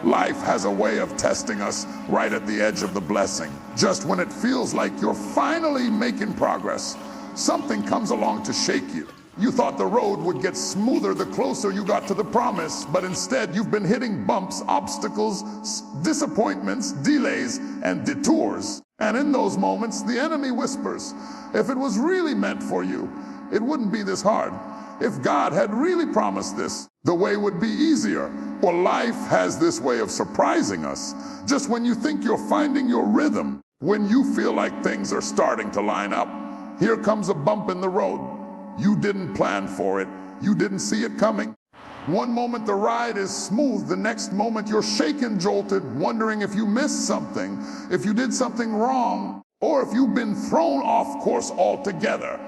Life has a way of testing us right at the edge of the blessing. Just when it feels like you're finally making progress, something comes along to shake you. You thought the road would get smoother the closer you got to the promise, but instead you've been hitting bumps, obstacles, disappointments, delays, and detours. And in those moments, the enemy whispers, if it was really meant for you, it wouldn't be this hard. If God had really promised this, the way would be easier. Well, life has this way of surprising us. Just when you think you're finding your rhythm, when you feel like things are starting to line up, here comes a bump in the road. You didn't plan for it. You didn't see it coming. One moment the ride is smooth, the next moment you're shaken, jolted, wondering if you missed something, if you did something wrong, or if you've been thrown off course altogether.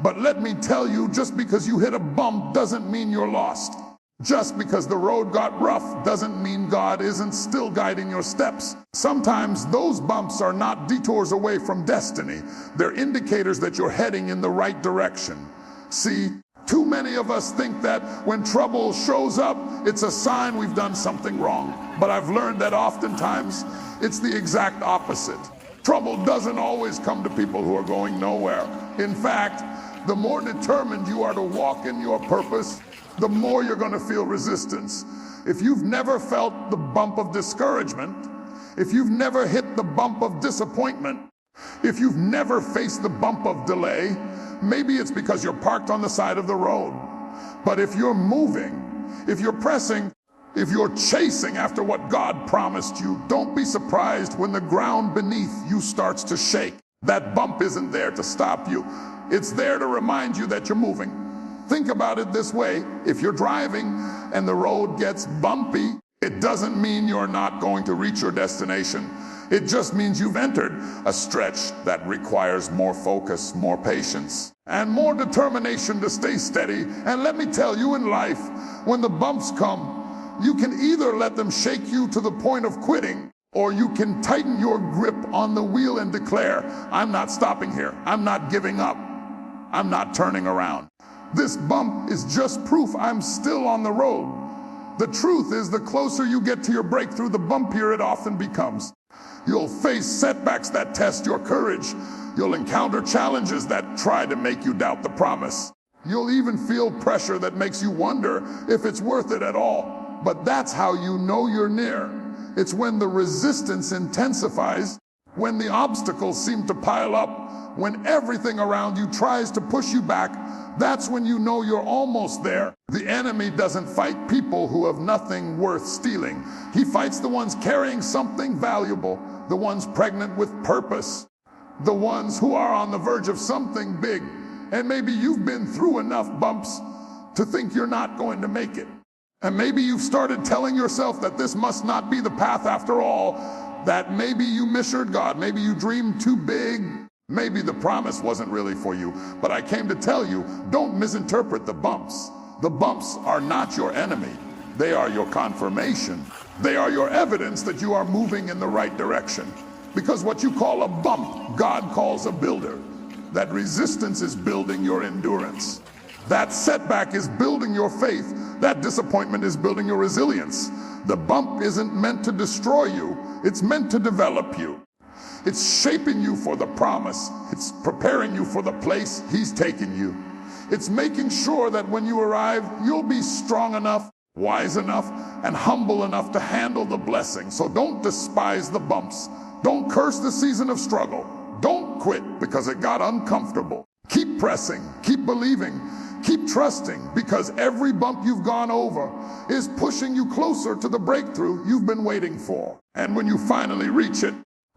But let me tell you, just because you hit a bump doesn't mean you're lost. Just because the road got rough doesn't mean God isn't still guiding your steps. Sometimes those bumps are not detours away from destiny. They're indicators that you're heading in the right direction. See, too many of us think that when trouble shows up, it's a sign we've done something wrong. But I've learned that oftentimes it's the exact opposite. Trouble doesn't always come to people who are going nowhere. In fact, the more determined you are to walk in your purpose, the more you're going to feel resistance. If you've never felt the bump of discouragement, if you've never hit the bump of disappointment, if you've never faced the bump of delay, maybe it's because you're parked on the side of the road. But if you're moving, if you're pressing, if you're chasing after what God promised you, don't be surprised when the ground beneath you starts to shake. That bump isn't there to stop you. It's there to remind you that you're moving. Think about it this way. If you're driving and the road gets bumpy, it doesn't mean you're not going to reach your destination. It just means you've entered a stretch that requires more focus, more patience, and more determination to stay steady. And let me tell you, in life, when the bumps come, you can either let them shake you to the point of quitting, or you can tighten your grip on the wheel and declare, I'm not stopping here. I'm not giving up. I'm not turning around. This bump is just proof I'm still on the road. The truth is, the closer you get to your breakthrough, the bumpier it often becomes. You'll face setbacks that test your courage. You'll encounter challenges that try to make you doubt the promise. You'll even feel pressure that makes you wonder if it's worth it at all. But that's how you know you're near. It's when the resistance intensifies, when the obstacles seem to pile up, when everything around you tries to push you back. That's when you know you're almost there. The enemy doesn't fight people who have nothing worth stealing. He fights the ones carrying something valuable, the ones pregnant with purpose, the ones who are on the verge of something big. And maybe you've been through enough bumps to think you're not going to make it. And maybe you've started telling yourself that this must not be the path after all, that maybe you misheard God, maybe you dreamed too big, maybe the promise wasn't really for you. But I came to tell you, don't misinterpret the bumps. The bumps are not your enemy. They are your confirmation. They are your evidence that you are moving in the right direction. Because what you call a bump, God calls a builder. That resistance is building your endurance. That setback is building your faith. That disappointment is building your resilience. The bump isn't meant to destroy you. It's meant to develop you. It's shaping you for the promise. It's preparing you for the place He's taking you. It's making sure that when you arrive, you'll be strong enough, wise enough, and humble enough to handle the blessing. So don't despise the bumps. Don't curse the season of struggle. Don't quit because it got uncomfortable. Keep pressing, keep believing, keep trusting, because every bump you've gone over is pushing you closer to the breakthrough you've been waiting for. And when you finally reach it,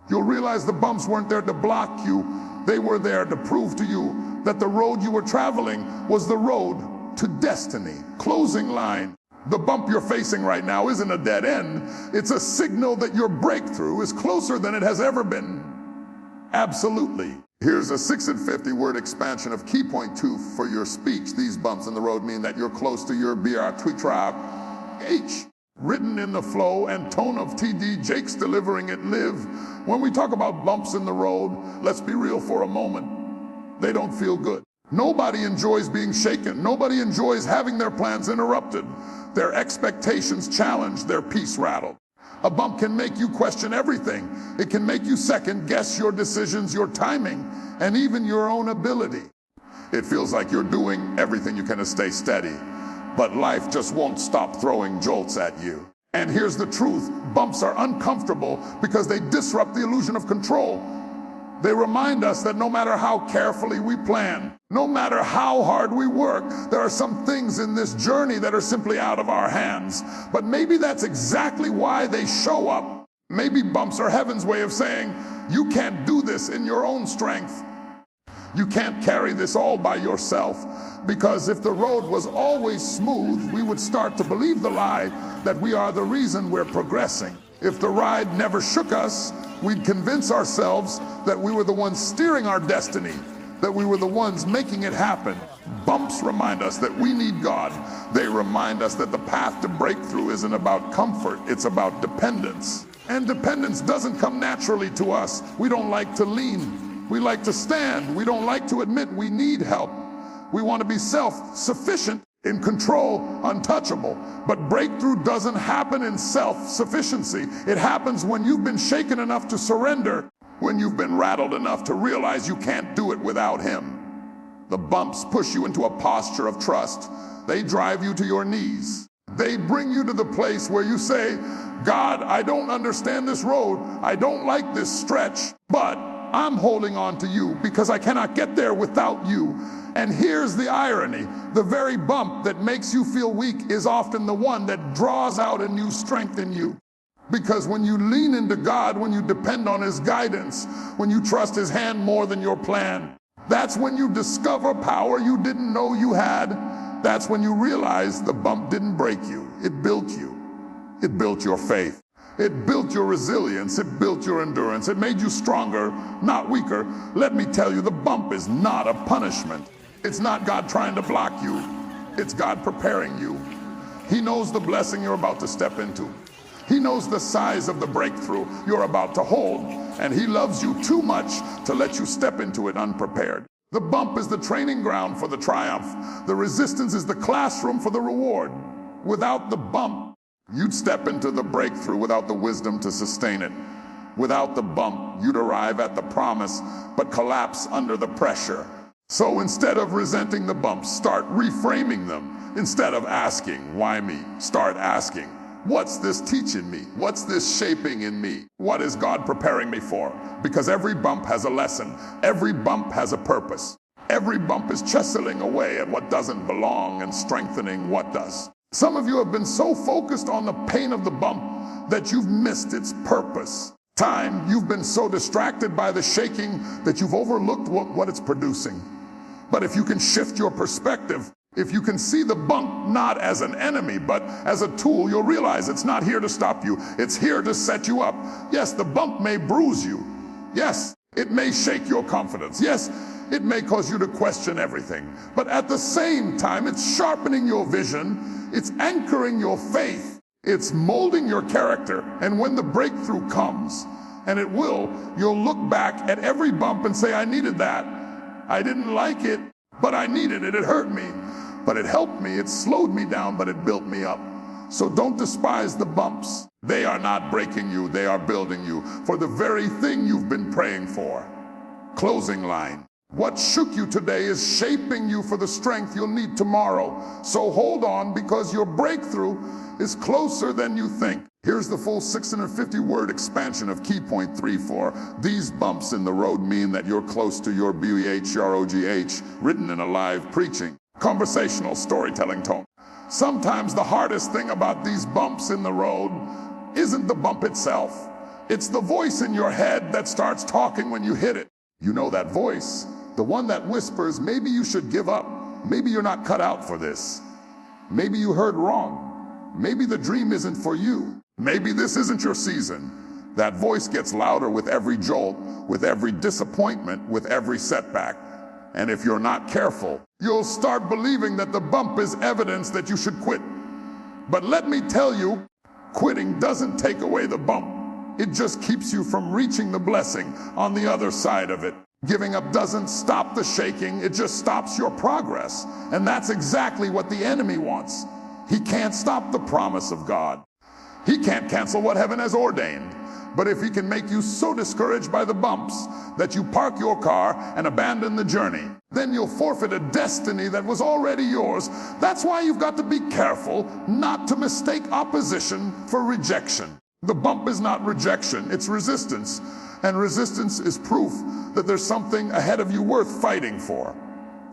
you'll realize the bumps weren't there to block you. They were there to prove to you that the road you were traveling was the road to destiny. Closing line. The bump you're facing right now isn't a dead end. It's a signal that your breakthrough is closer than it has ever been. Absolutely. Here's a 6 and 50 word expansion of key point 2 for your speech. These bumps in the road mean that you're close to your H. Written in the flow and tone of TD, Jake's delivering it live. When we talk about bumps in the road, let's be real for a moment. They don't feel good. Nobody enjoys being shaken. Nobody enjoys having their plans interrupted, their expectations challenged, their peace rattled. A bump can make you question everything. It can make you second guess your decisions, your timing, and even your own ability. It feels like you're doing everything you can to stay steady, but life just won't stop throwing jolts at you. And here's the truth, bumps are uncomfortable because they disrupt the illusion of control. They remind us that no matter how carefully we plan, no matter how hard we work, there are some things in this journey that are simply out of our hands. But maybe that's exactly why they show up. Maybe bumps are heaven's way of saying, you can't do this in your own strength. You can't carry this all by yourself. Because if the road was always smooth, we would start to believe the lie that we are the reason we're progressing. If the ride never shook us, we'd convince ourselves that we were the ones steering our destiny, that we were the ones making it happen. Bumps remind us that we need God. They remind us that the path to breakthrough isn't about comfort, it's about dependence. And dependence doesn't come naturally to us. We don't like to lean. We like to stand. We don't like to admit we need help. We want to be self-sufficient, in control, untouchable. But breakthrough doesn't happen in self-sufficiency. It happens when you've been shaken enough to surrender, when you've been rattled enough to realize you can't do it without Him. The bumps push you into a posture of trust. They drive you to your knees. They bring you to the place where you say, God, I don't understand this road. I don't like this stretch, but I'm holding on to you because I cannot get there without you. And here's the irony. The very bump that makes you feel weak is often the one that draws out a new strength in you. Because when you lean into God, when you depend on His guidance, when you trust His hand more than your plan, that's when you discover power you didn't know you had. That's when you realize the bump didn't break you. It built you. It built your faith. It built your resilience. It built your endurance. It made you stronger, not weaker. Let me tell you, the bump is not a punishment. It's not God trying to block you. It's God preparing you. He knows the blessing you're about to step into. He knows the size of the breakthrough you're about to hold, and He loves you too much to let you step into it unprepared. The bump is the training ground for the triumph. The resistance is the classroom for the reward. Without the bump, you'd step into the breakthrough without the wisdom to sustain it. Without the bump, you'd arrive at the promise, but collapse under the pressure. So instead of resenting the bumps, start reframing them. Instead of asking, why me? Start asking, what's this teaching me? What's this shaping in me? What is God preparing me for? Because every bump has a lesson. Every bump has a purpose. Every bump is chiseling away at what doesn't belong and strengthening what does. Some of you have been so focused on the pain of the bump that you've missed its purpose. You've been so distracted by the shaking that you've overlooked what it's producing. But if you can shift your perspective, if you can see the bump not as an enemy, but as a tool, you'll realize it's not here to stop you. It's here to set you up. Yes, the bump may bruise you. Yes, it may shake your confidence. Yes, it may cause you to question everything. But at the same time, it's sharpening your vision. It's anchoring your faith. It's molding your character. And when the breakthrough comes, and it will, you'll look back at every bump and say, I needed that. I didn't like it, but I needed it. It hurt me, but it helped me. It slowed me down, but it built me up. So don't despise the bumps. They are not breaking you. They are building you for the very thing you've been praying for. Closing line. What shook you today is shaping you for the strength you'll need tomorrow. So hold on, because your breakthrough is closer than you think. Here's the full 650-word expansion of key point 3.4. These bumps in the road mean that you're close to your BHROGH, written in a live preaching, conversational storytelling tone. Sometimes the hardest thing about these bumps in the road isn't the bump itself. It's the voice in your head that starts talking when you hit it. You know that voice, the one that whispers, maybe you should give up. Maybe you're not cut out for this. Maybe you heard wrong. Maybe the dream isn't for you. Maybe this isn't your season. That voice gets louder with every jolt, with every disappointment, with every setback. And if you're not careful, you'll start believing that the bump is evidence that you should quit. But let me tell you, quitting doesn't take away the bump. It just keeps you from reaching the blessing on the other side of it. Giving up doesn't stop the shaking, it just stops your progress. And that's exactly what the enemy wants. He can't stop the promise of God. He can't cancel what heaven has ordained. But if he can make you so discouraged by the bumps that you park your car and abandon the journey, then you'll forfeit a destiny that was already yours. That's why you've got to be careful not to mistake opposition for rejection. The bump is not rejection, it's resistance. And resistance is proof that there's something ahead of you worth fighting for.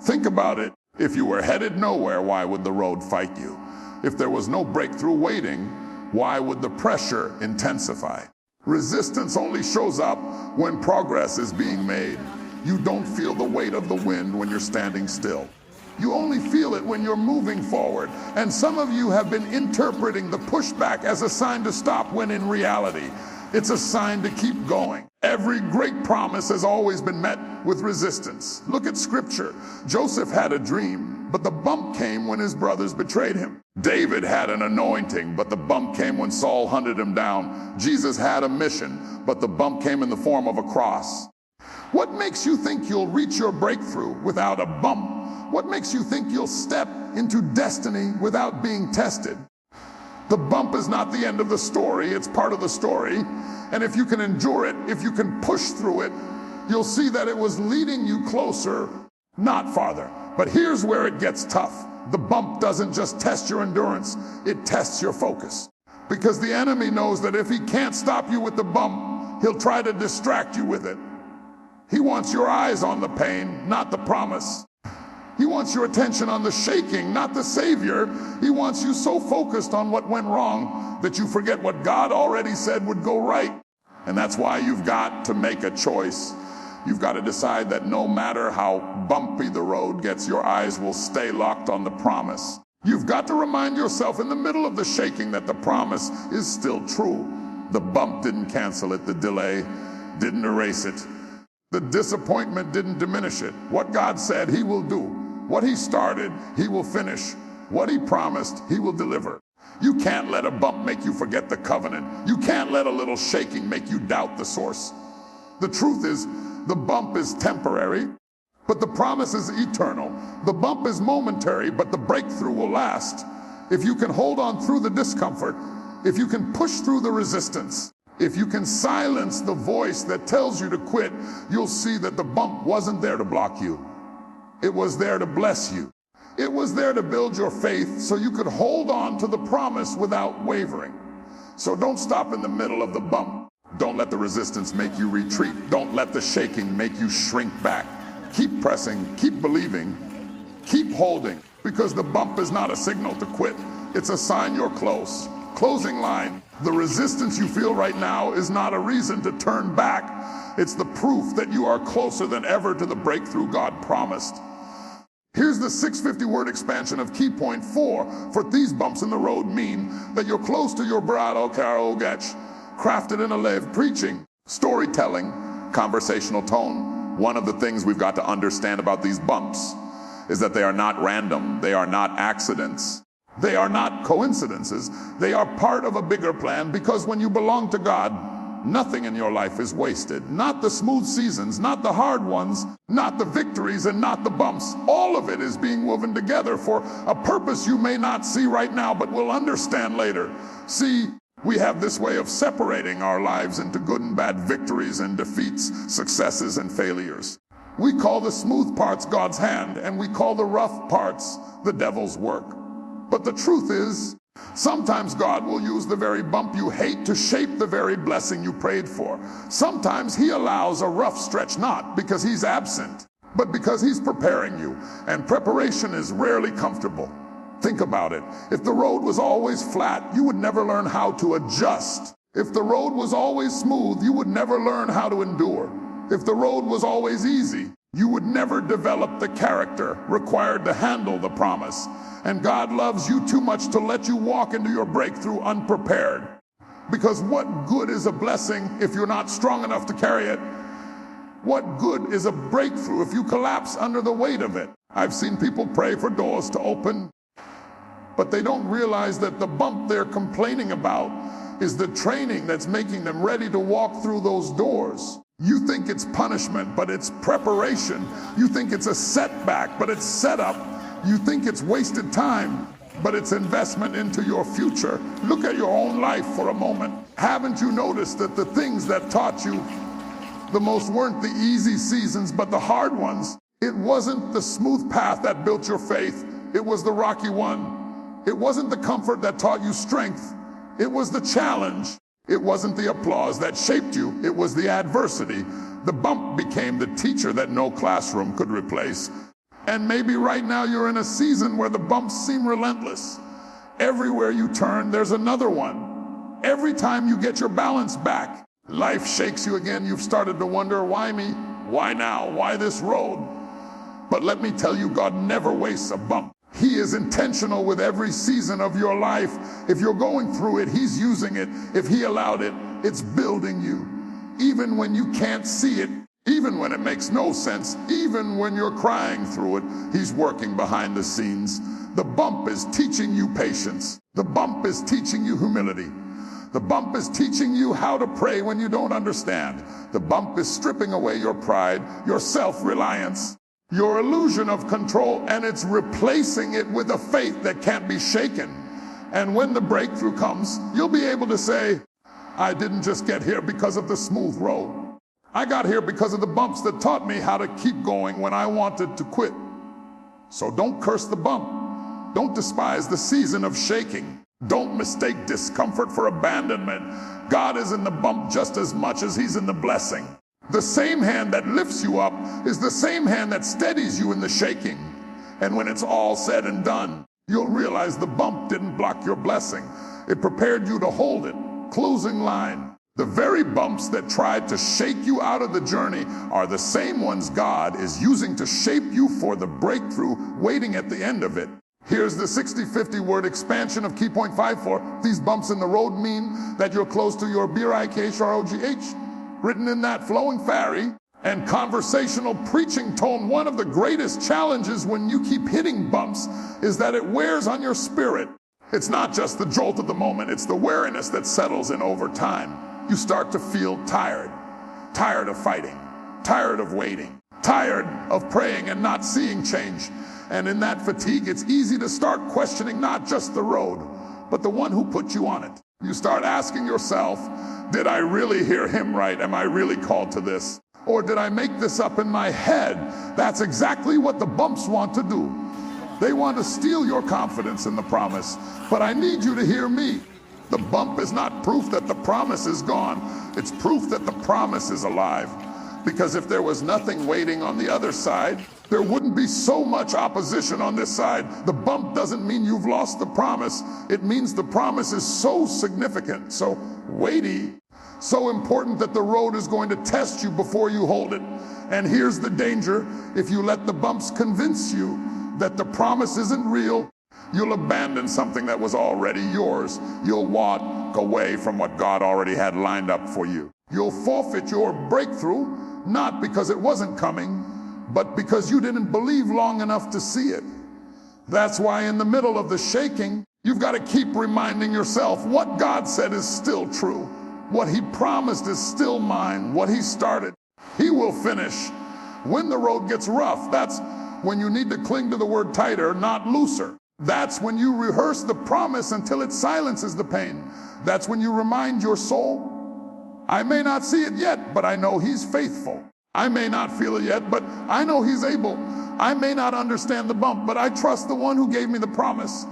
Think about it. If you were headed nowhere, why would the road fight you? If there was no breakthrough waiting, why would the pressure intensify? Resistance only shows up when progress is being made. You don't feel the weight of the wind when you're standing still. You only feel it when you're moving forward. And some of you have been interpreting the pushback as a sign to stop, when in reality, it's a sign to keep going. Every great promise has always been met with resistance. Look at Scripture. Joseph had a dream, but the bump came when his brothers betrayed him. David had an anointing, but the bump came when Saul hunted him down. Jesus had a mission, but the bump came in the form of a cross. What makes you think you'll reach your breakthrough without a bump? What makes you think you'll step into destiny without being tested? The bump is not the end of the story, it's part of the story. And if you can endure it, if you can push through it, you'll see that it was leading you closer, not farther. But here's where it gets tough. The bump doesn't just test your endurance, it tests your focus. Because the enemy knows that if he can't stop you with the bump, he'll try to distract you with it. He wants your eyes on the pain, not the promise. He wants your attention on the shaking, not the Savior. He wants you so focused on what went wrong that you forget what God already said would go right. And that's why you've got to make a choice. You've got to decide that no matter how bumpy the road gets, your eyes will stay locked on the promise. You've got to remind yourself in the middle of the shaking that the promise is still true. The bump didn't cancel it. The delay didn't erase it. The disappointment didn't diminish it. What God said, He will do. What He started, He will finish. What He promised, He will deliver. You can't let a bump make you forget the covenant. You can't let a little shaking make you doubt the source. The truth is, the bump is temporary, but the promise is eternal. The bump is momentary, but the breakthrough will last. If you can hold on through the discomfort, if you can push through the resistance, if you can silence the voice that tells you to quit, you'll see that the bump wasn't there to block you. It was there to bless you. It was there to build your faith so you could hold on to the promise without wavering. So don't stop in the middle of the bump. Don't let the resistance make you retreat. Don't let the shaking make you shrink back. Keep pressing, keep believing, keep holding, because the bump is not a signal to quit. It's a sign you're close. Closing line. The resistance you feel right now is not a reason to turn back. It's the proof that you are closer than ever to the breakthrough God promised. Here's the 650-word expansion of key point 4. For these bumps in the road mean that you're close to your brado karo getch, crafted in a lev, preaching, storytelling, conversational tone. One of the things we've got to understand about these bumps is that they are not random. They are not accidents. They are not coincidences. They are part of a bigger plan, because when you belong to God, nothing in your life is wasted. Not the smooth seasons, not the hard ones, not the victories, and not the bumps. All of it is being woven together for a purpose you may not see right now, but will understand later. See, we have this way of separating our lives into good and bad, victories and defeats, successes and failures. We call the smooth parts God's hand, and we call the rough parts the devil's work. But the truth is, sometimes God will use the very bump you hate to shape the very blessing you prayed for. Sometimes He allows a rough stretch, not because He's absent, but because He's preparing you. And preparation is rarely comfortable. Think about it. If the road was always flat, you would never learn how to adjust. If the road was always smooth, you would never learn how to endure. If the road was always easy, you would never develop the character required to handle the promise. And God loves you too much to let you walk into your breakthrough unprepared. Because what good is a blessing if you're not strong enough to carry it? What good is a breakthrough if you collapse under the weight of it? I've seen people pray for doors to open, but they don't realize that the bump they're complaining about is the training that's making them ready to walk through those doors. You think it's punishment, but it's preparation. You think it's a setback, but it's setup. You think it's wasted time, but it's investment into your future. Look at your own life for a moment. Haven't you noticed that the things that taught you the most weren't the easy seasons, but the hard ones? It wasn't the smooth path that built your faith. It was the rocky one. It wasn't the comfort that taught you strength. It was the challenge. It wasn't the applause that shaped you. It was the adversity. The bump became the teacher that no classroom could replace. And maybe right now you're in a season where the bumps seem relentless. Everywhere you turn, there's another one. Every time you get your balance back, life shakes you again. You've started to wonder, why me? Why now? Why this road? But let me tell you, God never wastes a bump. He is intentional with every season of your life. If you're going through it, He's using it. If He allowed it, it's building you. Even when you can't see it, even when it makes no sense, even when you're crying through it, He's working behind the scenes. The bump is teaching you patience. The bump is teaching you humility. The bump is teaching you how to pray when you don't understand. The bump is stripping away your pride, your self-reliance, your illusion of control, and it's replacing it with a faith that can't be shaken. And when the breakthrough comes, you'll be able to say, I didn't just get here because of the smooth road. I got here because of the bumps that taught me how to keep going when I wanted to quit. So don't curse the bump. Don't despise the season of shaking. Don't mistake discomfort for abandonment. God is in the bump just as much as He's in the blessing. The same hand that lifts you up is the same hand that steadies you in the shaking. And when it's all said and done, you'll realize the bump didn't block your blessing. It prepared you to hold it. Closing line. The very bumps that tried to shake you out of the journey are the same ones God is using to shape you for the breakthrough waiting at the end of it. Here's the 60-50 word expansion of Key Point 5-4. These bumps in the road mean that you're close to your B-R-I-K-H-R-O-G-H. Written in that flowing fairy and conversational preaching tone, one of the greatest challenges when you keep hitting bumps is that it wears on your spirit. It's not just the jolt of the moment, it's the weariness that settles in over time. You start to feel tired, tired of fighting, tired of waiting, tired of praying and not seeing change. And in that fatigue, it's easy to start questioning not just the road, but the one who put you on it. You start asking yourself, did I really hear Him right? Am I really called to this? Or did I make this up in my head? That's exactly what the bumps want to do. They want to steal your confidence in the promise. But I need you to hear me. The bump is not proof that the promise is gone. It's proof that the promise is alive. Because if there was nothing waiting on the other side, there wouldn't be so much opposition on this side. The bump doesn't mean you've lost the promise. It means the promise is so significant, so weighty, so important that the road is going to test you before you hold it. And here's the danger. If you let the bumps convince you that the promise isn't real, you'll abandon something that was already yours. You'll walk away from what God already had lined up for you. You'll forfeit your breakthrough, not because it wasn't coming, but because you didn't believe long enough to see it. That's why in the middle of the shaking, you've got to keep reminding yourself what God said is still true. What He promised is still mine. What He started, He will finish. When the road gets rough, that's when you need to cling to the word tighter, not looser. That's when you rehearse the promise until it silences the pain. That's when you remind your soul, I may not see it yet, but I know He's faithful. I may not feel it yet, but I know He's able. I may not understand the bump, but I trust the one who gave me the promise.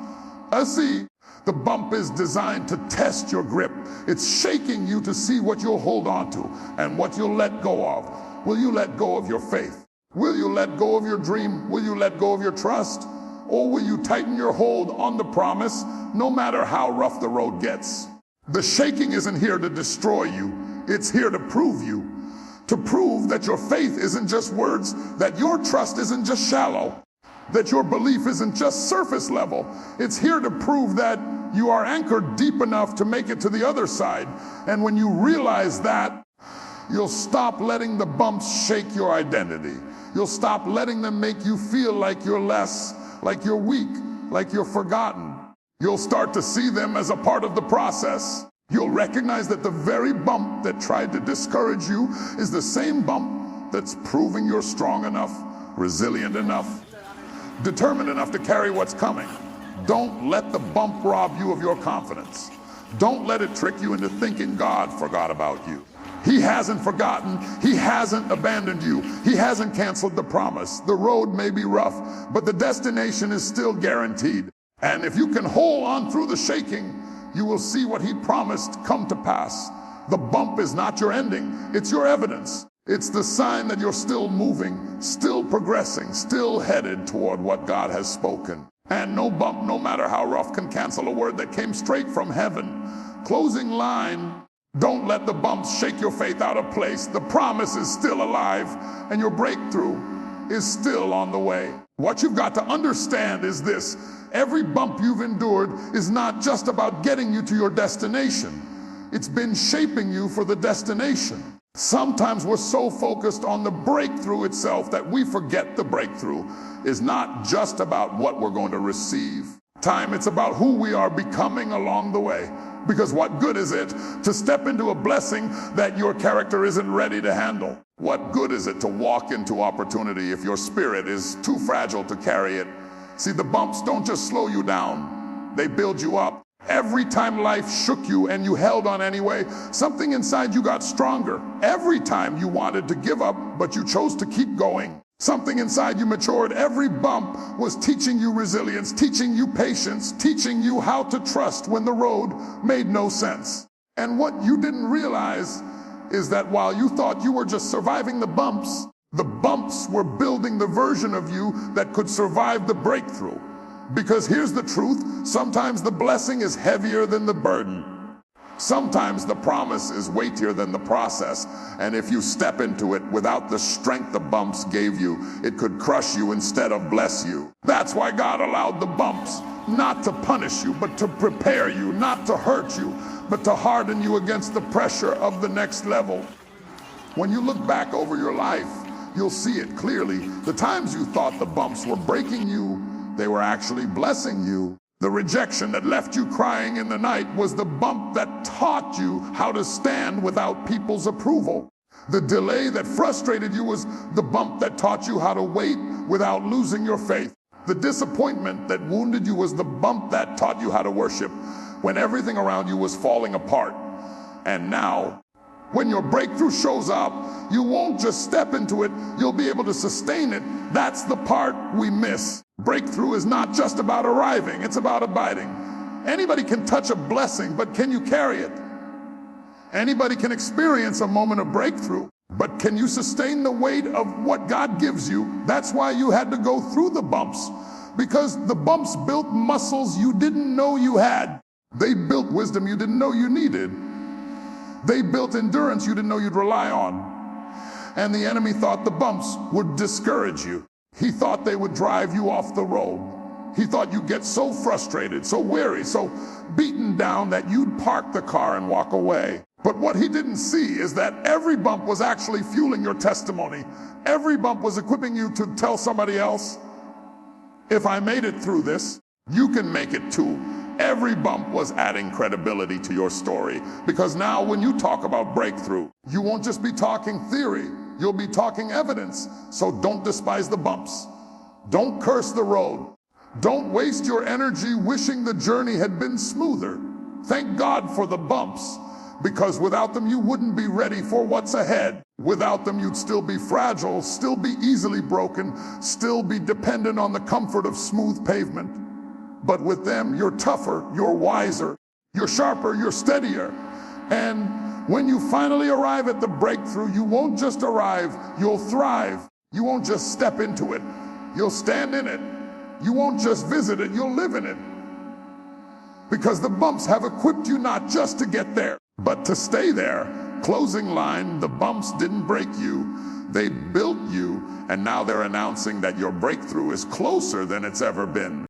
See, the bump is designed to test your grip. It's shaking you to see what you'll hold on to and what you'll let go of. Will you let go of your faith? Will you let go of your dream? Will you let go of your trust? Or will you tighten your hold on the promise no matter how rough the road gets? The shaking isn't here to destroy you. It's here to prove you. To prove that your faith isn't just words, that your trust isn't just shallow, that your belief isn't just surface level. It's here to prove that you are anchored deep enough to make it to the other side. And when you realize that, you'll stop letting the bumps shake your identity. You'll stop letting them make you feel like you're less, like you're weak, like you're forgotten. You'll start to see them as a part of the process. You'll recognize that the very bump that tried to discourage you is the same bump that's proving you're strong enough, resilient enough, determined enough to carry what's coming. Don't let the bump rob you of your confidence. Don't let it trick you into thinking God forgot about you. He hasn't forgotten. He hasn't abandoned you. He hasn't canceled the promise. The road may be rough, but the destination is still guaranteed. And if you can hold on through the shaking, you will see what he promised come to pass. The bump is not your ending. It's your evidence. It's the sign that you're still moving, still progressing, still headed toward what God has spoken. And no bump, no matter how rough, can cancel a word that came straight from heaven. Closing line, don't let the bumps shake your faith out of place. The promise is still alive, and your breakthrough is still on the way. What you've got to understand is this: every bump you've endured is not just about getting you to your destination. It's been shaping you for the destination. Sometimes we're so focused on the breakthrough itself that we forget the breakthrough is not just about what we're going to receive. It's about who we are becoming along the way. Because what good is it to step into a blessing that your character isn't ready to handle? What good is it to walk into opportunity if your spirit is too fragile to carry it? See, the bumps don't just slow you down, they build you up. Every time life shook you and you held on anyway, something inside you got stronger. Every time you wanted to give up, but you chose to keep going, something inside you matured. Every bump was teaching you resilience, teaching you patience, teaching you how to trust when the road made no sense. And what you didn't realize is that while you thought you were just surviving the bumps were building the version of you that could survive the breakthrough. Because here's the truth: sometimes the blessing is heavier than the burden. Sometimes the promise is weightier than the process. And if you step into it without the strength the bumps gave you, it could crush you instead of bless you. That's why God allowed the bumps, not to punish you, but to prepare you, not to hurt you, but to harden you against the pressure of the next level. When you look back over your life, you'll see it clearly. The times you thought the bumps were breaking you, they were actually blessing you. The rejection that left you crying in the night was the bump that taught you how to stand without people's approval. The delay that frustrated you was the bump that taught you how to wait without losing your faith. The disappointment that wounded you was the bump that taught you how to worship when everything around you was falling apart. And now, when your breakthrough shows up, you won't just step into it, you'll be able to sustain it. That's the part we miss. Breakthrough is not just about arriving, it's about abiding. Anybody can touch a blessing, but can you carry it? Anybody can experience a moment of breakthrough, but can you sustain the weight of what God gives you? That's why you had to go through the bumps, because the bumps built muscles you didn't know you had. They built wisdom you didn't know you needed. They built endurance you didn't know you'd rely on. And the enemy thought the bumps would discourage you. He thought they would drive you off the road. He thought you'd get so frustrated, so weary, so beaten down that you'd park the car and walk away. But what he didn't see is that every bump was actually fueling your testimony. Every bump was equipping you to tell somebody else, if I made it through this, you can make it too. Every bump was adding credibility to your story, because now when you talk about breakthrough, you won't just be talking theory, you'll be talking evidence. So don't despise the bumps. Don't curse the road. Don't waste your energy wishing the journey had been smoother. Thank God for the bumps, because without them you wouldn't be ready for what's ahead. Without them you'd still be fragile, still be easily broken, still be dependent on the comfort of smooth pavement. But with them, you're tougher, you're wiser, you're sharper, you're steadier. And when you finally arrive at the breakthrough, you won't just arrive, you'll thrive. You won't just step into it, you'll stand in it. You won't just visit it, you'll live in it. Because the bumps have equipped you not just to get there, but to stay there. Closing line, the bumps didn't break you, they built you, and now they're announcing that your breakthrough is closer than it's ever been.